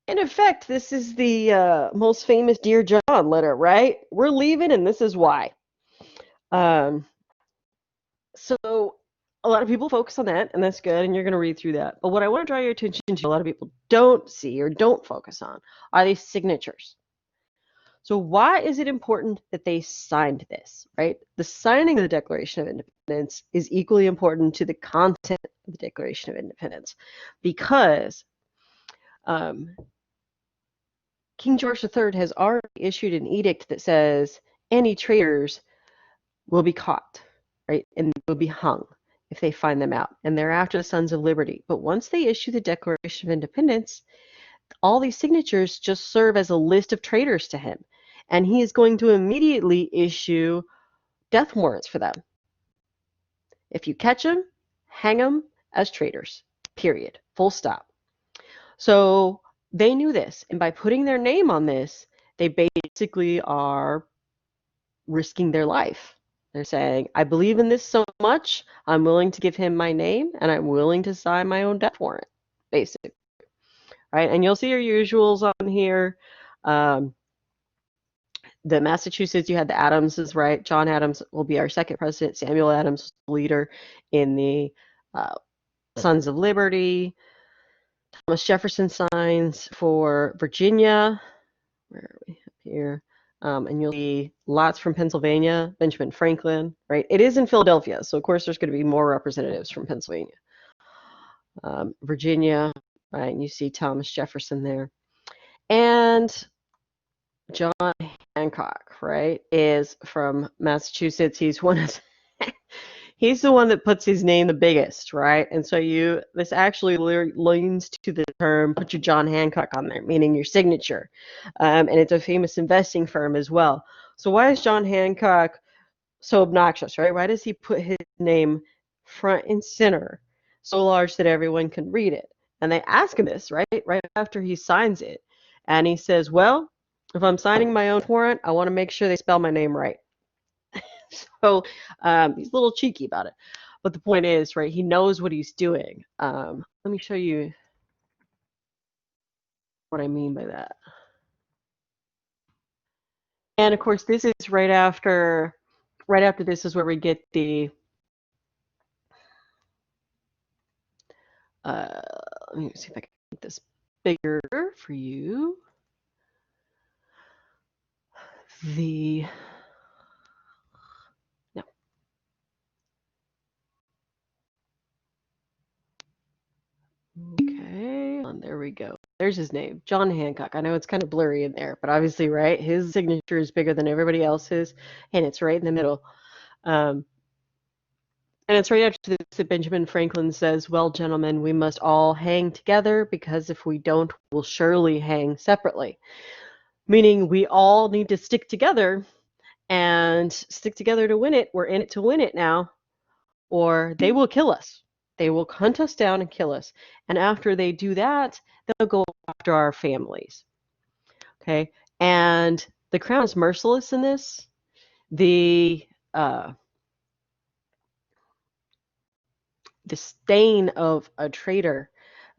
S1: in effect, this is the most famous Dear John letter, right? We're leaving, and this is why. So, a lot of people focus on that, and that's good, and you're going to read through that. But what I want to draw your attention to, a lot of people don't see or don't focus on, are these signatures. So why is it important that they signed this, right? The signing of the Declaration of Independence is equally important to the content of the Declaration of Independence because King George III has already issued an edict that says any traitors will be caught, right, and will be hung if they find them out, and they're after the Sons of Liberty. But once they issue the Declaration of Independence, all these signatures just serve as a list of traitors to him. And he is going to immediately issue death warrants for them. If you catch them, hang them as traitors, period, full stop. So they knew this. And by putting their name on this, they basically are risking their life. They're saying, I believe in this so much, I'm willing to give him my name, and I'm willing to sign my own death warrant, basically. Right? And you'll see your usuals on here. The Massachusetts, you had the Adamses, right? John Adams will be our second president. Samuel Adams, leader in the Sons of Liberty. Thomas Jefferson signs for Virginia. Where are we? Up here. And you'll see lots from Pennsylvania. Benjamin Franklin, right? It is in Philadelphia, so of course there's going to be more representatives from Pennsylvania. Virginia, right? And you see Thomas Jefferson there. And John Hancock, right, is from Massachusetts. He's he's the one that puts his name the biggest, right? And so this actually leans to the term, put your John Hancock on there, meaning your signature. And it's a famous investing firm as well. So why is John Hancock so obnoxious, right? Why does he put his name front and center, so large that everyone can read it? And they ask him this, right after he signs it. And he says, well, if I'm signing my own warrant, I want to make sure they spell my name right. So he's a little cheeky about it. But the point is, right, he knows what he's doing. Let me show you what I mean by that. And of course, this is right after this is where we get the let me see if I can make this bigger for you. No. Okay, there we go. There's his name, John Hancock. I know it's kind of blurry in there, but obviously, right, his signature is bigger than everybody else's, and it's right in the middle. And it's right after this that Benjamin Franklin says, well, gentlemen, we must all hang together because if we don't, we'll surely hang separately. Meaning we all need to stick together and stick together to win it. We're in it to win it now, or they will kill us. They will hunt us down and kill us. And after they do that, they'll go after our families. Okay? And the crown is merciless in this. The stain of a traitor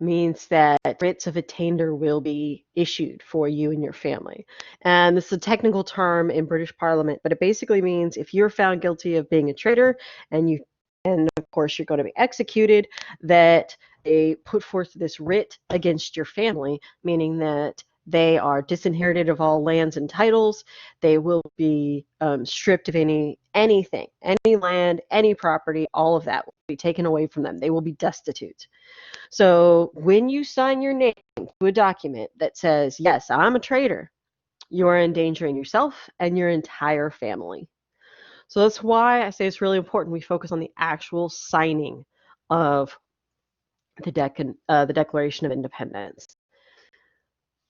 S1: means that writs of attainder will be issued for you and your family. And this is a technical term in British Parliament, but it basically means if you're found guilty of being a traitor and of course you're going to be executed, that they put forth this writ against your family, meaning that they are disinherited of all lands and titles. They will be stripped of anything, any land, any property, all of that will be taken away from them. They will be destitute. So when you sign your name to a document that says, yes, I'm a traitor, you are endangering yourself and your entire family. So that's why I say it's really important we focus on the actual signing of the Declaration of Independence.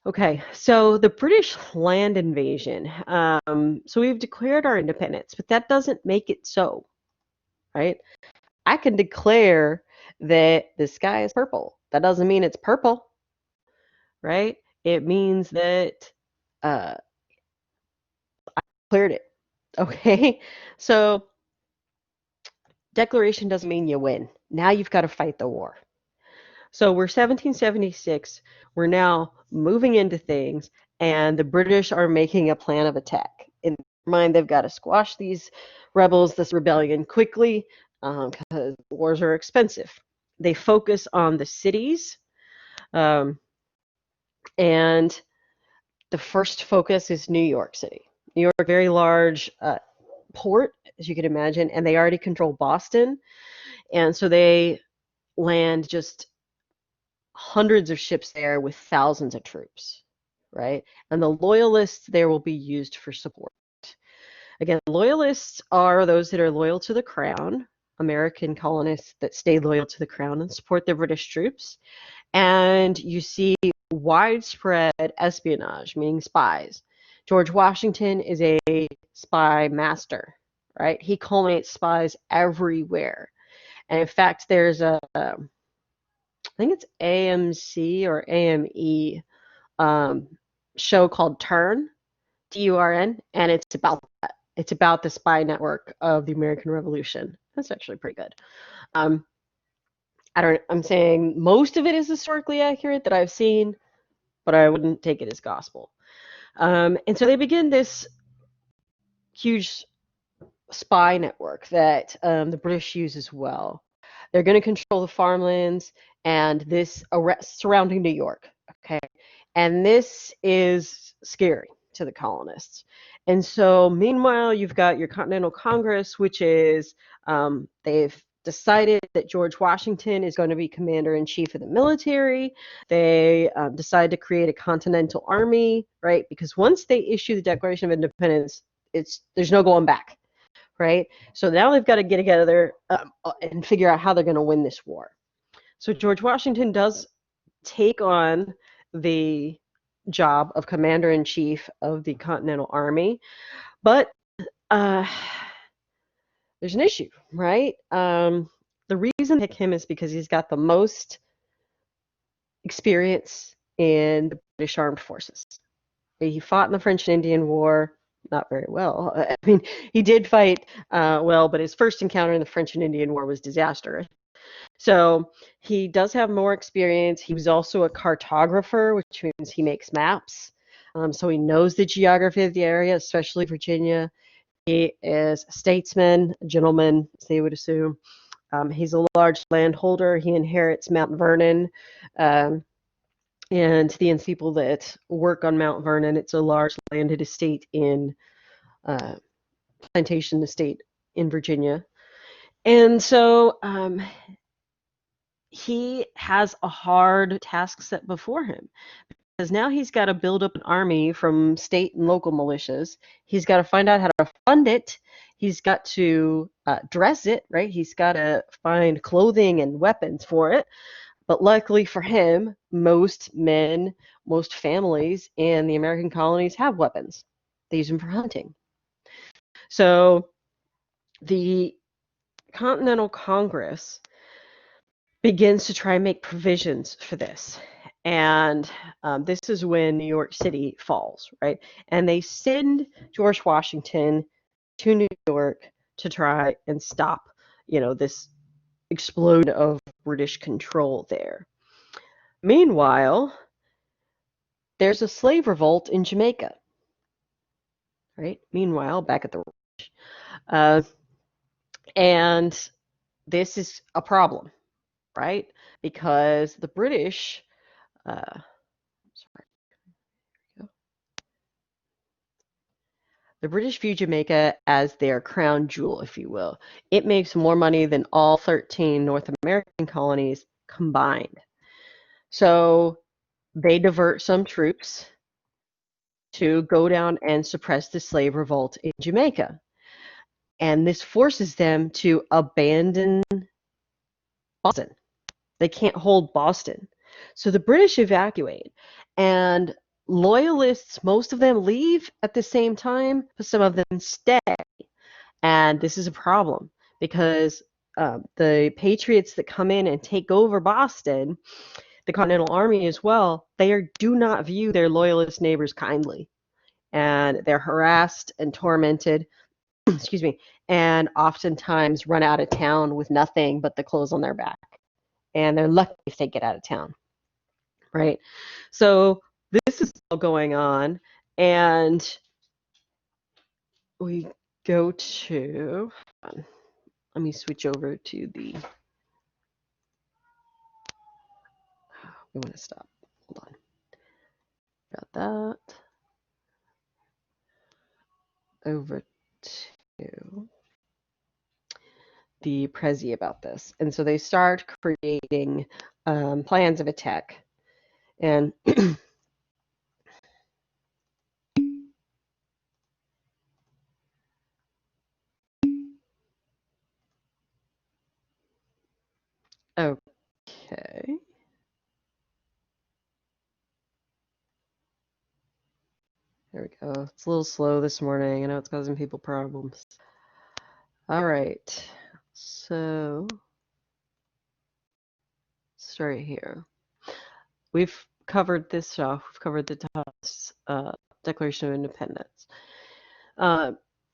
S1: Okay, so the British land invasion. So we've declared our independence, but that doesn't make it so, right? I can declare that the sky is purple. That doesn't mean it's purple, right? It means that I cleared it. Okay, so declaration doesn't mean you win. Now you've got to fight the war. So we're 1776. We're now moving into things, and the British are making a plan of attack. In their mind, they've got to squash these rebels, this rebellion quickly, because wars are expensive. They focus on the cities, and the first focus is New York City. New York, very large port, as you can imagine, and they already control Boston, and so they land just hundreds of ships there with thousands of troops, right? And the loyalists there will be used for support. Again, loyalists are those that are loyal to the crown, American colonists that stay loyal to the crown and support the British troops. And you see widespread espionage, meaning spies. George Washington is a spy master, right? He culminates spies everywhere. And in fact, there's I think it's AMC or AME show called Turn, Turn, and it's about that. It's about the spy network of the American Revolution. That's actually pretty good. I'm saying most of it is historically accurate that I've seen, but I wouldn't take it as gospel. And so they begin this huge spy network that the British use as well. They're going to control the farmlands and this surrounding New York. Okay, and this is scary to the colonists. And so, meanwhile, you've got your Continental Congress, which is they've decided that George Washington is going to be commander-in-chief of the military. They decide to create a Continental Army, right? Because once they issue the Declaration of Independence, there's no going back, right? So now they've got to get together and figure out how they're going to win this war. So George Washington does take on the job of commander-in-chief of the Continental Army, but there's an issue, right? The reason they pick him is because he's got the most experience in the British Armed Forces. He fought in the French and Indian War, not very well. I mean, he did fight well, but his first encounter in the French and Indian War was disastrous. So he does have more experience. He was also a cartographer, which means he makes maps. So he knows the geography of the area, especially Virginia. He is a statesman, a gentleman, as they would assume. He's a large landholder. He inherits Mount Vernon. And to the people that work on Mount Vernon, it's a large landed estate in plantation estate in Virginia. And so he has a hard task set before him because now he's got to build up an army from state and local militias. He's got to find out how to fund it. He's got to dress it, right? He's got to find clothing and weapons for it. But luckily for him, most men, most families in the American colonies have weapons. They use them for hunting. So the Continental Congress begins to try and make provisions for this. And this is when New York City falls, right? And they send George Washington to New York to try and stop, this explosion of British control there. Meanwhile, there's a slave revolt in Jamaica, right? Meanwhile, back at the and this is a problem, right? Because the British, the British view Jamaica as their crown jewel, if you will. It makes more money than all 13 North American colonies combined. So they divert some troops to go down and suppress the slave revolt in Jamaica. and this forces them to abandon Boston. They can't hold Boston. So the British evacuate, and loyalists, most of them leave at the same time, but some of them stay. And this is a problem because the Patriots that come in and take over Boston, the Continental Army as well, do not view their loyalist neighbors kindly. And they're harassed and tormented, excuse me, and oftentimes run out of town with nothing but the clothes on their back. And they're lucky if they get out of town, right? So this is all going on, and we go to, let me switch over to the, we want to stop, hold on. Got that. Over to the Prezi about this. And so they start creating plans of attack. And okay. There we go. It's a little slow this morning. I know it's causing people problems. All right. So start here. We've covered this stuff. We've covered the Declaration of Independence.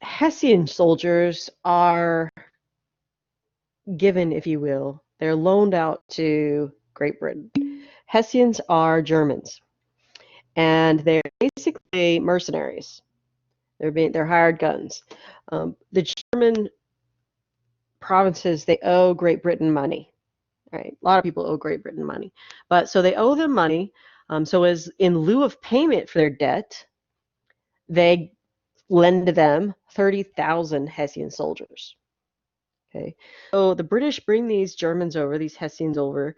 S1: Hessian soldiers are given, if you will, they're loaned out to Great Britain. Hessians are Germans, and they're basically mercenaries. They're hired guns. The German provinces, they owe Great Britain money. Right? A lot of people owe Great Britain money, but so they owe them money. So as in lieu of payment for their debt, they lend them 30,000 Hessian soldiers. Okay, so the British bring these Germans over, these Hessians over,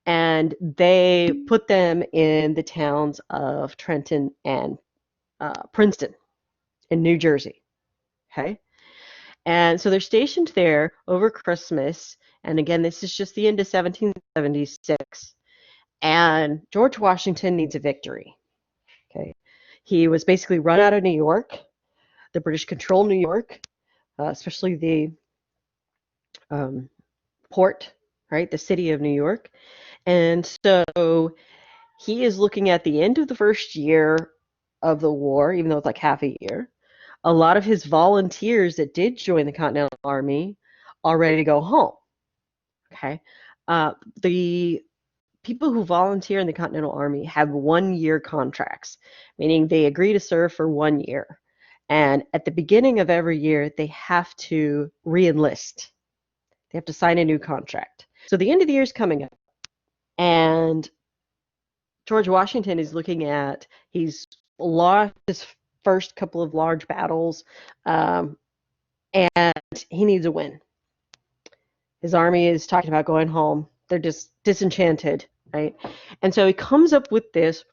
S1: and they put them in the towns of Trenton and Princeton in New Jersey. Okay, and so they're stationed there over Christmas. And again, this is just the end of 1776. And George Washington needs a victory. Okay, he was basically run out of New York. The British control New York, especially the port, right, the city of New York. And so he is looking at the end of the first year of the war, even though it's like half a year. A lot of his volunteers that did join the Continental Army are ready to go home. Okay, the people who volunteer in the Continental Army have 1-year contracts, meaning they agree to serve for 1 year. And at the beginning of every year, they have to re-enlist. They have to sign a new contract. So the end of the year is coming up. And George Washington is looking at, he's lost his first couple of large battles, and he needs a win. His army is talking about going home. They're just disenchanted, right? And so he comes up with this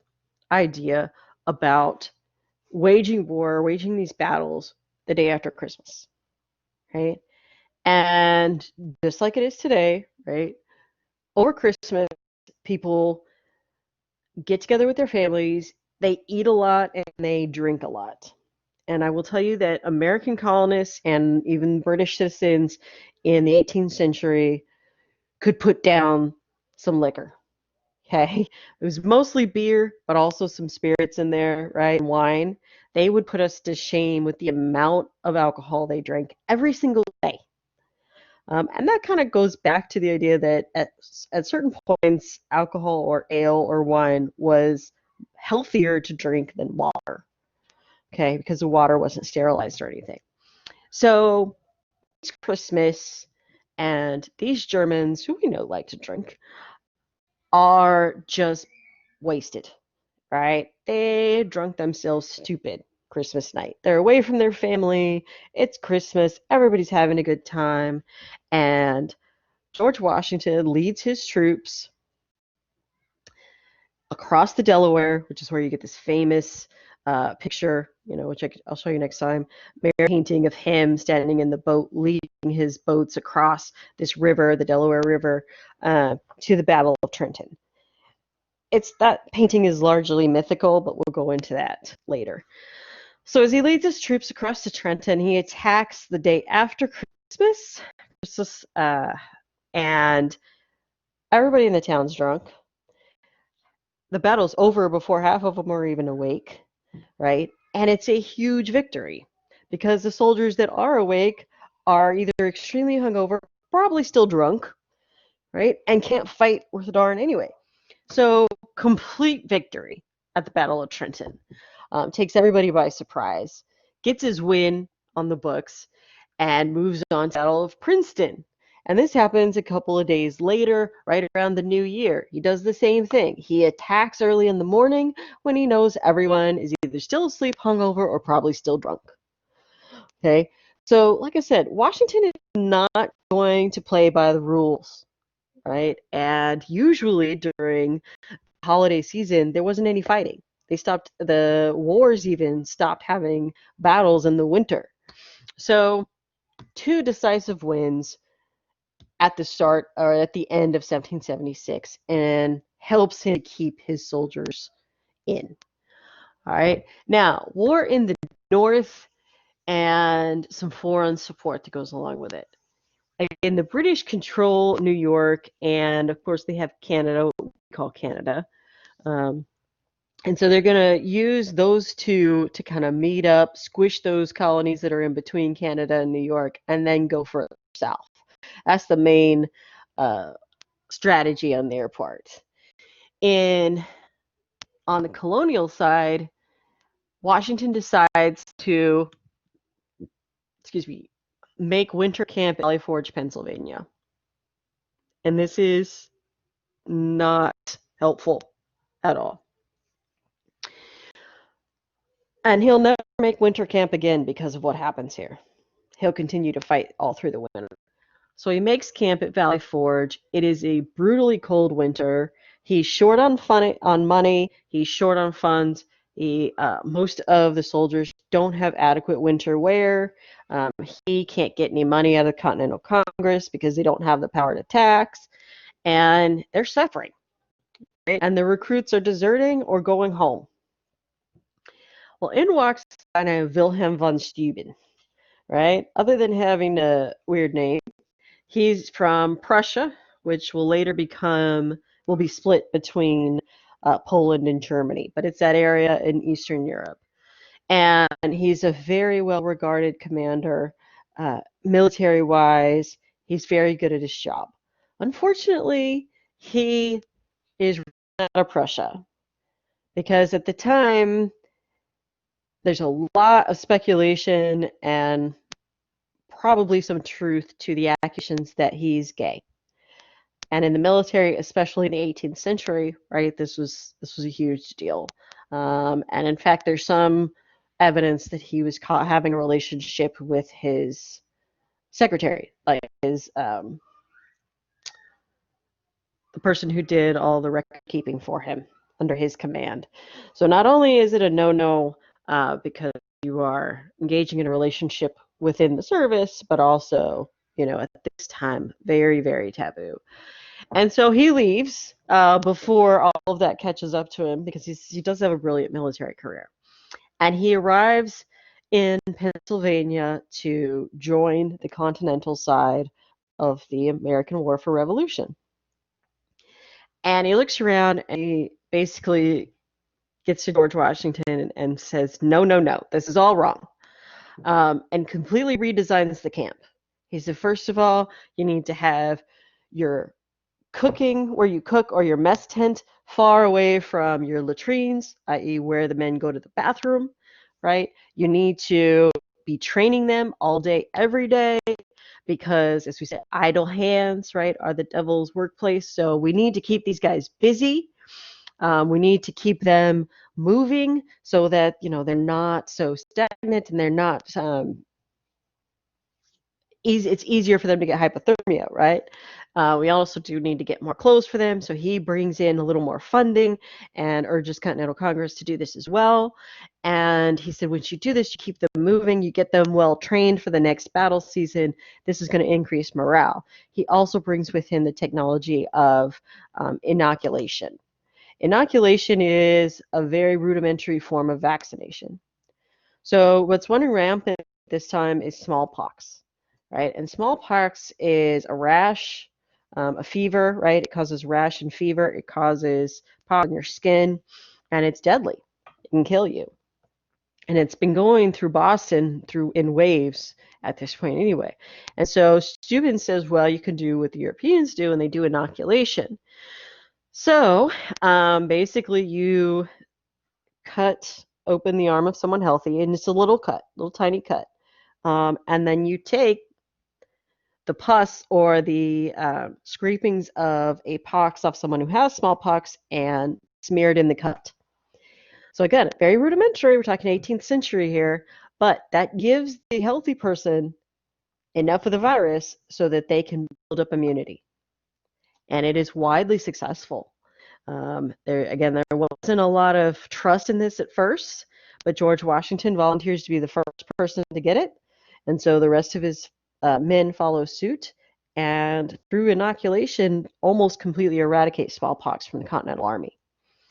S1: idea about waging these battles the day after Christmas, right? And just like it is today, right? Over Christmas, people get together with their families, they eat a lot, and they drink a lot. And I will tell you that American colonists and even British citizens in the 18th century could put down some liquor. Okay, it was mostly beer, but also some spirits in there, right? And wine. They would put us to shame with the amount of alcohol they drank every single day. And that kind of goes back to the idea that at certain points, alcohol or ale or wine was healthier to drink than water, okay, because the water wasn't sterilized or anything. So it's Christmas, and these Germans, who we know like to drink, are just wasted, right? They drunk themselves stupid Christmas night. They're away from their family. It's Christmas. Everybody's having a good time. And George Washington leads his troops across the Delaware, which is where you get this famous picture, which I'll show you next time. Mary painting of him standing in the boat, leading his boats across this river, the Delaware River, to the Battle of Trenton. That painting is largely mythical, but we'll go into that later. So as he leads his troops across to Trenton, he attacks the day after Christmas, and everybody in the town's drunk. The battle's over before half of them are even awake, right? And it's a huge victory because the soldiers that are awake are either extremely hungover, probably still drunk, right? And can't fight worth a darn anyway. So complete victory at the Battle of Trenton. Takes everybody by surprise, gets his win on the books, and moves on to the Battle of Princeton. And this happens a couple of days later, right around the new year. He does the same thing. He attacks early in the morning when he knows everyone is either still asleep, hungover, or probably still drunk. Okay? So, like I said, Washington is not going to play by the rules, right? And usually during holiday season, there wasn't any fighting. The wars even stopped having battles in the winter. So 2 decisive wins at the start or at the end of 1776 and helps him keep his soldiers in. All right. Now, war in the north and some foreign support that goes along with it. Again, the British control New York, and of course they have Canada, what we call Canada. And so they're going to use those two to kind of meet up, squish those colonies that are in between Canada and New York, and then go further south. That's the main strategy on their part. On the colonial side, Washington decides to, make winter camp at Valley Forge, Pennsylvania. And this is not helpful at all. And he'll never make winter camp again because of what happens here. He'll continue to fight all through the winter. So he makes camp at Valley Forge. It is a brutally cold winter. He's short on money. He's short on funds. Most of the soldiers don't have adequate winter wear. He can't get any money out of the Continental Congress because they don't have the power to tax. And they're suffering. Right? And the recruits are deserting or going home. Well, in walks Wilhelm von Steuben, right? Other than having a weird name, he's from Prussia, which will be split between Poland and Germany, but it's that area in Eastern Europe. And he's a very well-regarded commander, military-wise. He's very good at his job. Unfortunately, he is out of Prussia because at the time, there's a lot of speculation and probably some truth to the accusations that he's gay. And in the military, especially in the 18th century, right, this was a huge deal. And in fact, there's some evidence that he was caught having a relationship with his secretary, like the person who did all the record keeping for him under his command. So not only is it a no-no because you are engaging in a relationship within the service, but also, at this time, very, very taboo. And so he leaves before all of that catches up to him because he does have a brilliant military career. And he arrives in Pennsylvania to join the continental side of the American War for Revolution. And he looks around and he basically gets to George Washington and says, no, this is all wrong, and completely redesigns the camp. He said, first of all, you need to have your cooking where you cook or your mess tent far away from your latrines, i.e. where the men go to the bathroom, right? You need to be training them all day, every day, because, as we said, idle hands, right, are the devil's workplace. So we need to keep these guys busy. We need to keep them moving so that, they're not so stagnant and they're not it's easier for them to get hypothermia, right? We also do need to get more clothes for them, so he brings in a little more funding and urges Continental Congress to do this as well. And he said, once you do this, you keep them moving, you get them well trained for the next battle season. This is going to increase morale. He also brings with him the technology of inoculation. Inoculation is a very rudimentary form of vaccination. So what's running rampant this time is smallpox, right? And smallpox is a rash, a fever, right? It causes rash and fever. It causes pop on your skin, and it's deadly. It can kill you. And it's been going through Boston through in waves at this point anyway. And so Steuben says, well, you can do what the Europeans do, and they do inoculation. So basically you cut open the arm of someone healthy, and it's a little cut, little tiny cut. And then you take the pus or the scrapings of a pox off someone who has smallpox and smear it in the cut. So again, very rudimentary, we're talking 18th century here, but that gives the healthy person enough of the virus so that they can build up immunity. And it is widely successful. There wasn't a lot of trust in this at first, but George Washington volunteers to be the first person to get it, and so the rest of his men follow suit, and through inoculation, almost completely eradicate smallpox from the Continental Army.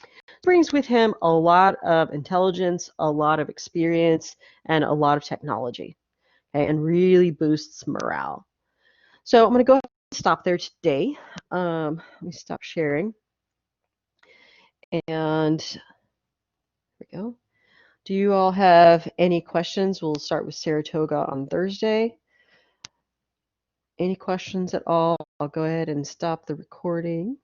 S1: He brings with him a lot of intelligence, a lot of experience, and a lot of technology, okay, and really boosts morale. So I'm going to go ahead and stop there today. Let me stop sharing. And there we go. Do you all have any questions? We'll start with Saratoga on Thursday. Any questions at all? I'll go ahead and stop the recording.